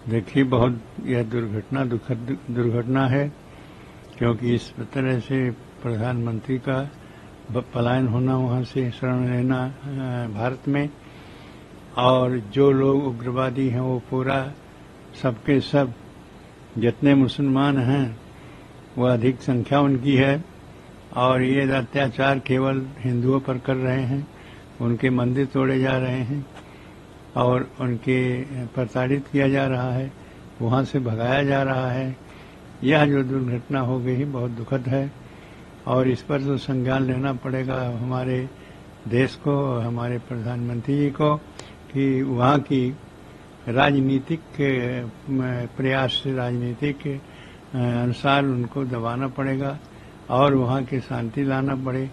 देखिए, बहुत यह दुर्घटना दुखद दुर्घटना है, क्योंकि इस तरह से प्रधानमंत्री का पलायन होना, वहाँ से शरण लेना भारत में, और जो लोग उग्रवादी हैं वो पूरा सबके सब जितने मुसलमान हैं वो अधिक संख्या उनकी है, और ये अत्याचार केवल हिंदुओं पर कर रहे हैं। उनके मंदिर तोड़े जा रहे हैं और उनके प्रताड़ित किया जा रहा है, वहाँ से भगाया जा रहा है। यह जो दुर्घटना हो गई बहुत दुखद है, और इस पर तो संज्ञान लेना पड़ेगा हमारे देश को, हमारे प्रधानमंत्री जी को, कि वहाँ की राजनीतिक प्रयास से, राजनीतिक अनुसार उनको दबाना पड़ेगा और वहाँ की शांति लाना पड़े।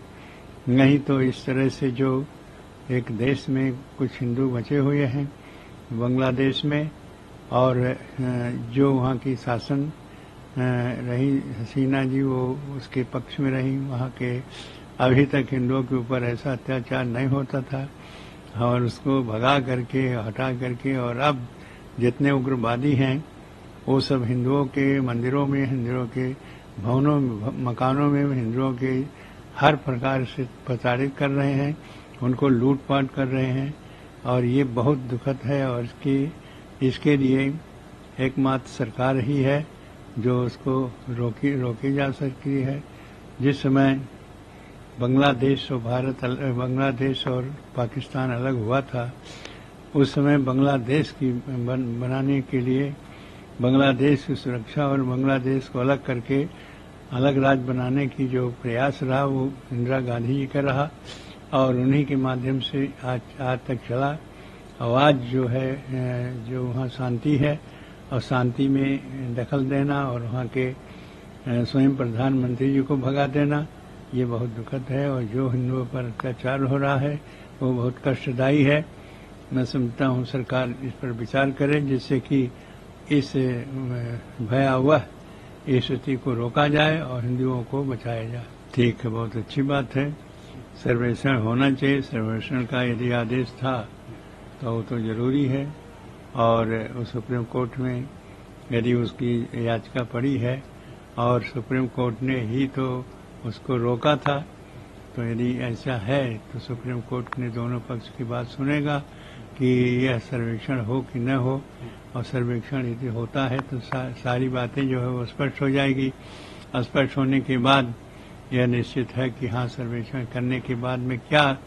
नहीं तो इस तरह से जो एक देश में कुछ हिंदू बचे हुए हैं बांग्लादेश में, और जो वहाँ की शासन रही हसीना जी, वो उसके पक्ष में रही, वहाँ के अभी तक हिंदुओं के ऊपर ऐसा अत्याचार नहीं होता था, और उसको भगा करके, हटा करके, और अब जितने उग्रवादी हैं वो सब हिंदुओं के मंदिरों में, हिंदुओं के भवनों में, मकानों में हिंदुओं के हर प्रकार से प्रताड़ित कर रहे हैं, उनको लूटपाट कर रहे हैं, और ये बहुत दुखद है। और इसके लिए एकमात्र सरकार ही है जो उसको रोकी जा सकती है। जिस समय बांग्लादेश और पाकिस्तान अलग हुआ था, उस समय बांग्लादेश की बनाने के लिए, बांग्लादेश की सुरक्षा और बांग्लादेश को अलग करके अलग राज्य बनाने की जो प्रयास रहा वो इंदिरा गांधी जी का रहा, और उन्हीं के माध्यम से आज तक चला। और आज जो है, जो वहाँ शांति है, और शांति में दखल देना और वहाँ के स्वयं प्रधानमंत्री जी को भगा देना, ये बहुत दुखद है। और जो हिंदुओं पर अत्याचार हो रहा है वो बहुत कष्टदायी है। मैं समझता हूँ सरकार इस पर विचार करे, जिससे कि इस भयावह स्थिति को रोका जाए और हिंदुओं को बचाया जाए। ठीक है, बहुत अच्छी बात है। सर्वेक्षण होना चाहिए। सर्वेक्षण का यदि आदेश था तो वो तो जरूरी है, और सुप्रीम कोर्ट में यदि उसकी याचिका पड़ी है और सुप्रीम कोर्ट ने ही तो उसको रोका था, तो यदि ऐसा है तो सुप्रीम कोर्ट ने दोनों पक्ष की बात सुनेगा कि यह सर्वेक्षण हो कि न हो, और सर्वेक्षण यदि होता है तो सारी बातें जो है वो स्पष्ट हो जाएगी। स्पष्ट होने के बाद यह निश्चित है कि हाँ, सर्वेक्षण करने के बाद में क्या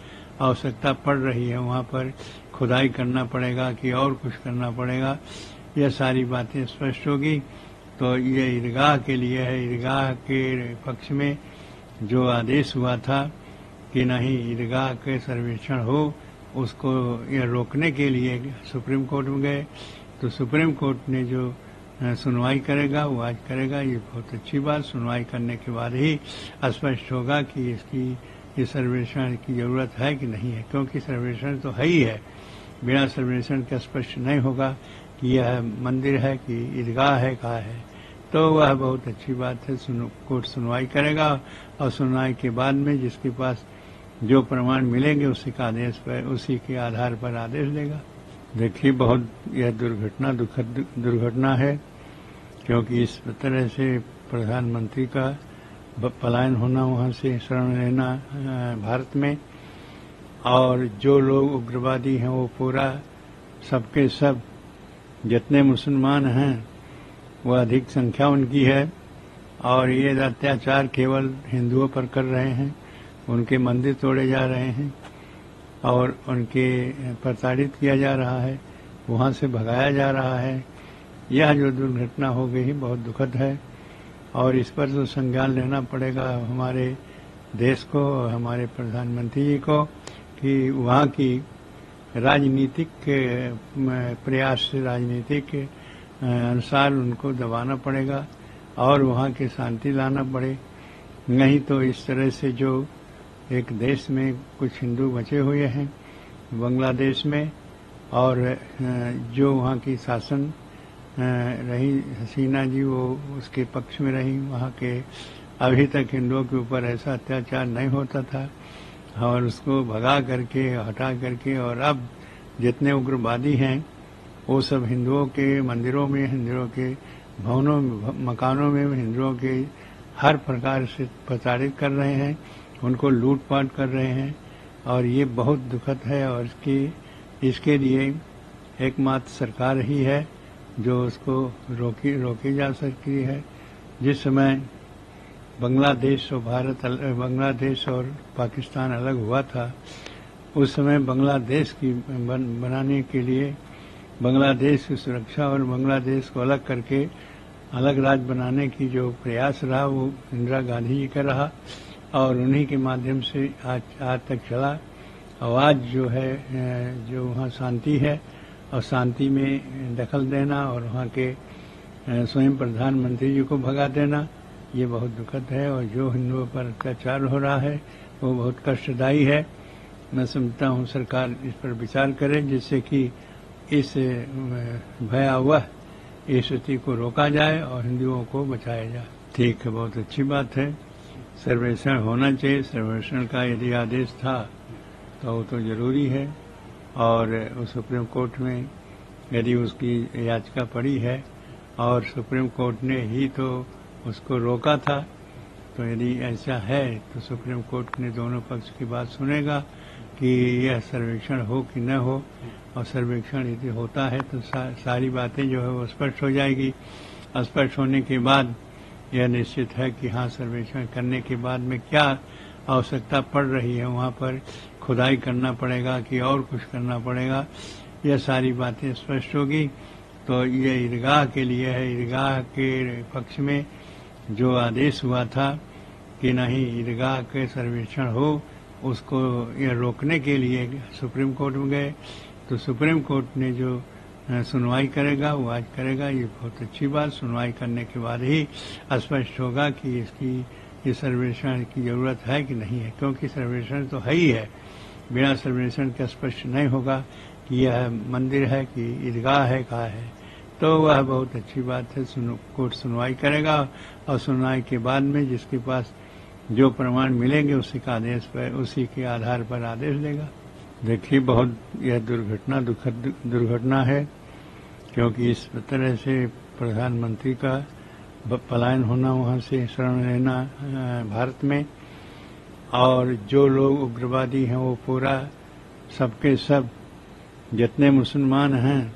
आवश्यकता पड़ रही है, वहाँ पर खुदाई करना पड़ेगा कि और कुछ करना पड़ेगा, यह सारी बातें स्पष्ट होगी। तो ये ईदगाह के लिए है। ईदगाह के पक्ष में जो आदेश हुआ था कि नहीं ईदगाह के सर्वेक्षण हो, उसको यह रोकने के लिए सुप्रीम कोर्ट में गए, तो सुप्रीम कोर्ट ने जो सुनवाई करेगा वो आज करेगा। ये बहुत अच्छी बात। सुनवाई करने के बाद ही स्पष्ट होगा कि इस सर्वेक्षण की जरूरत है कि नहीं है, क्योंकि सर्वेक्षण तो है ही है। बिना सर्वेक्षण के स्पष्ट नहीं होगा कि यह मंदिर है कि ईदगाह है, कहाँ है। तो वह बहुत अच्छी बात है। कोर्ट सुनवाई करेगा, और सुनवाई के बाद में जिसके पास जो प्रमाण मिलेंगे उसी का आदेश पर, उसी के आधार पर आदेश देगा। देखिए, बहुत यह दुर्घटना दुखद दुर्घटना है, क्योंकि इस तरह से प्रधानमंत्री का पलायन होना, वहाँ से शरण लेना भारत में, और जो लोग उग्रवादी हैं वो पूरा सबके सब जितने मुसलमान हैं वो अधिक संख्या उनकी है, और ये अत्याचार केवल हिंदुओं पर कर रहे हैं। उनके मंदिर तोड़े जा रहे हैं और उनके प्रताड़ित किया जा रहा है, वहाँ से भगाया जा रहा है। यह जो दुर्घटना हो गई बहुत दुखद है, और इस पर तो संज्ञान लेना पड़ेगा हमारे देश को, हमारे प्रधानमंत्री जी को, कि वहाँ की राजनीतिक प्रयास से, राजनीतिक अनुसार उनको दबाना पड़ेगा और वहाँ की शांति लाना पड़े। नहीं तो इस तरह से जो एक देश में कुछ हिंदू बचे हुए हैं बांग्लादेश में, और जो वहाँ की शासन रही हसीना जी, वो उसके पक्ष में रही, वहाँ के अभी तक हिंदुओं के ऊपर ऐसा अत्याचार नहीं होता था, और उसको भगा करके, हटा करके, और अब जितने उग्रवादी हैं वो सब हिंदुओं के मंदिरों में, हिंदुओं के भवनों मकानों में हिंदुओं के हर प्रकार से प्रताड़ित कर रहे हैं, उनको लूटपाट कर रहे हैं और ये बहुत दुखद है। और इसके लिए एकमात्र सरकार ही है जो उसको रोकी जा सकती है। जिस समय बांग्लादेश और पाकिस्तान अलग हुआ था, उस समय बांग्लादेश की बनाने के लिए बांग्लादेश की सुरक्षा और बांग्लादेश को अलग करके अलग राज्य बनाने की जो प्रयास रहा वो इंदिरा गांधी जी का रहा और उन्हीं के माध्यम से आज तक चला। और आज जो है जो वहाँ शांति है और शांति में दखल देना और वहाँ के स्वयं प्रधानमंत्री जी को भगा देना, ये बहुत दुखद है। और जो हिंदुओं पर अत्याचार हो रहा है वो बहुत कष्टदायी है। मैं समझता हूँ सरकार इस पर विचार करे जिससे कि इस भयावह स्थिति को रोका जाए और हिंदुओं को बचाया जाए। ठीक है, बहुत अच्छी बात है। सर्वेक्षण होना चाहिए। सर्वेक्षण का यदि आदेश था तो वो तो जरूरी है और सुप्रीम कोर्ट में यदि उसकी याचिका पड़ी है और सुप्रीम कोर्ट ने ही तो उसको रोका था, तो यदि ऐसा है तो सुप्रीम कोर्ट ने दोनों पक्ष की बात सुनेगा कि यह सर्वेक्षण हो कि न हो। और सर्वेक्षण यदि होता है तो सारी बातें जो है वो स्पष्ट हो जाएगी। स्पष्ट होने के बाद यह निश्चित है कि हाँ, सर्वेक्षण करने के बाद में क्या आवश्यकता पड़ रही है, वहाँ पर खुदाई करना पड़ेगा कि और कुछ करना पड़ेगा, यह सारी बातें स्पष्ट होगी। तो ये ईदगाह के लिए है। ईदगाह के पक्ष में जो आदेश हुआ था कि नहीं ईदगाह के सर्वेक्षण हो, उसको यह रोकने के लिए सुप्रीम कोर्ट में गए। तो सुप्रीम कोर्ट ने जो सुनवाई करेगा वो आज करेगा। ये बहुत अच्छी बात। सुनवाई करने के बाद ही स्पष्ट होगा कि इसकी ये सर्वेक्षण की जरूरत है कि नहीं है, क्योंकि सर्वेक्षण तो है ही है। बिना सर्वेक्षण के स्पष्ट नहीं होगा कि यह मंदिर है कि ईदगाह है, कहाँ है। तो वह बहुत अच्छी बात है। कोर्ट सुनवाई करेगा और सुनवाई के बाद में जिसके पास जो प्रमाण मिलेंगे उसी का आदेश पर, उसी के आधार पर आदेश देगा। देखिए, बहुत यह दुर्घटना दुखद दुर्घटना है, क्योंकि इस तरह से प्रधानमंत्री का पलायन होना, वहाँ से शरण लेना भारत में, और जो लोग उग्रवादी हैं वो पूरा सबके सब जितने मुसलमान हैं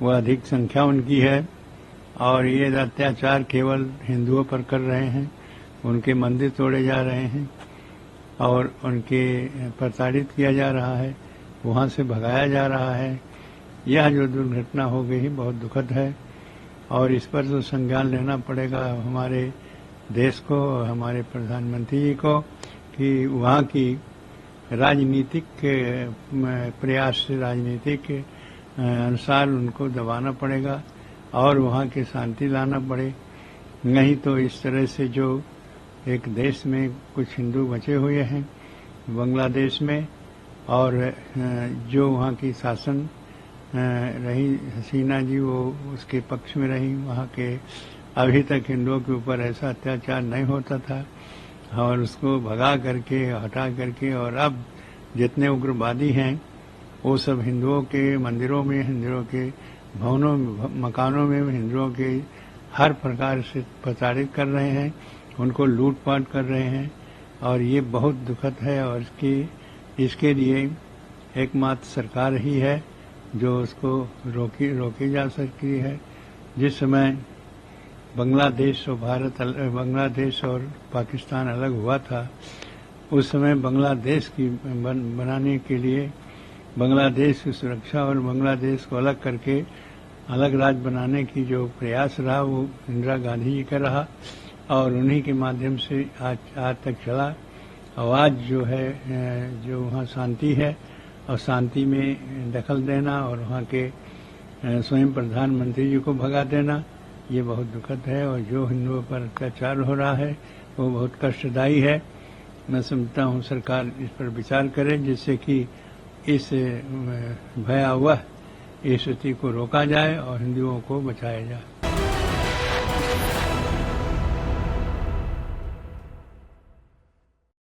वह अधिक संख्या उनकी है और ये अत्याचार केवल हिंदुओं पर कर रहे हैं। उनके मंदिर तोड़े जा रहे हैं और उनके प्रताड़ित किया जा रहा है, वहाँ से भगाया जा रहा है। यह जो दुर्घटना हो गई बहुत दुखद है और इस पर तो संज्ञान लेना पड़ेगा हमारे देश को, हमारे प्रधानमंत्री जी को, कि वहाँ की राजनीतिक प्रयास से, राजनीतिक अनुसार उनको दबाना पड़ेगा और वहाँ की शांति लाना पड़े। नहीं तो इस तरह से जो एक देश में कुछ हिंदू बचे हुए हैं बांग्लादेश में, और जो वहाँ की शासन रही हसीना जी, वो उसके पक्ष में रही। वहाँ के अभी तक हिंदुओं के ऊपर ऐसा अत्याचार नहीं होता था और उसको भगा करके, हटा करके, और अब जितने उग्रवादी हैं वो सब हिंदुओं के मंदिरों में, हिंदुओं के भवनों मकानों में हिंदुओं के हर प्रकार से प्रताड़ित कर रहे हैं, उनको लूटपाट कर रहे हैं और ये बहुत दुखद है। और इसके लिए एकमात्र सरकार ही है जो उसको रोकी जा सकती है। जिस समय बांग्लादेश और पाकिस्तान अलग हुआ था, उस समय बांग्लादेश की बनाने के लिए बांग्लादेश की सुरक्षा और बांग्लादेश को अलग करके अलग राज्य बनाने की जो प्रयास रहा वो इंदिरा गांधी जी का रहा और उन्हीं के माध्यम से आज तक चला। और आज जो है जो वहाँ शांति है और शांति में दखल देना और वहाँ के स्वयं प्रधानमंत्री जी को भगा देना, ये बहुत दुखद है। और जो हिंदुओं पर अत्याचार हो रहा है वो बहुत कष्टदायी है। मैं समझता हूँ सरकार इस पर विचार करे जिससे कि इस भयावह स्थिति को रोका जाए और हिंदुओं को बचाया जाए।